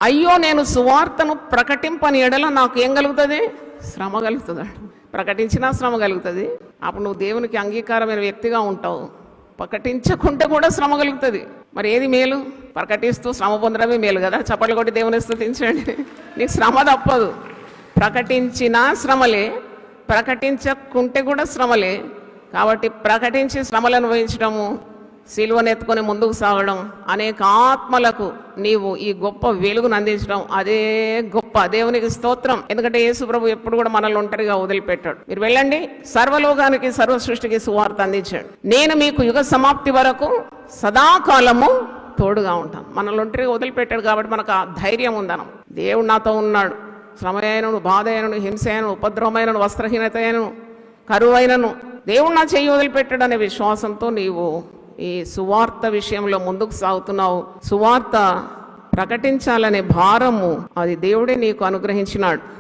అయ్యో నేను సువార్తను ప్రకటింపని ఎడల నాకు ఏం కలుగుతుంది? శ్రమ కలుగుతుంది. ప్రకటించినా శ్రమ కలుగుతుంది. అప్పుడు నువ్వు దేవునికి అంగీకారమైన వ్యక్తిగా ఉంటావు. ప్రకటించకుంటే కూడా శ్రమ కలుగుతుంది. మరి ఏది మేలు? ప్రకటిస్తూ శ్రమ పొందడమే మేలు కదా. చప్పట్లు కొట్టి దేవుని స్తుతించండి. నీకు శ్రమ తప్పదు. ప్రకటించినా శ్రమలే, ప్రకటించకుంటే కూడా శ్రమలే. కాబట్టి ప్రకటించి శ్రమలను వహించడము, సిలువను ఎత్తుకొని ముందుకు సాగడం, అనేక ఆత్మలకు నీవు ఈ గొప్ప వెలుగును అందించడం, అదే గొప్ప. దేవునికి స్తోత్రం. ఎందుకంటే యేసు ప్రభు ఎప్పుడు కూడా మనల్ని ఒంటరిగా వదిలిపెట్టాడు. మీరు వెళ్ళండి, సర్వలోకానికి సర్వ సృష్టికి సువార్త అందించాడు. నేను మీకు యుగ సమాప్తి వరకు సదాకాలము తోడుగా ఉంటాను. మనల్ని ఒంటరిగా వదిలిపెట్టాడు కాబట్టి మనకు ఆ ధైర్యం ఉందనం. దేవుడు నాతో ఉన్నాడు. శ్రమ అయినను, బాధ అయినను, హింస అయినను, ఉపద్రవమైనను, వస్త్రహీనత అయినను, కరువైనను దేవుడు నా చెయ్యి వదిలిపెట్టాడు అనే విశ్వాసంతో నీవు ఈ సువార్త విషయంలో ముందుకు సాగుతున్నావు. సువార్త ప్రకటించాలనే భారము అది దేవుడే నీకు అనుగ్రహించినాడు.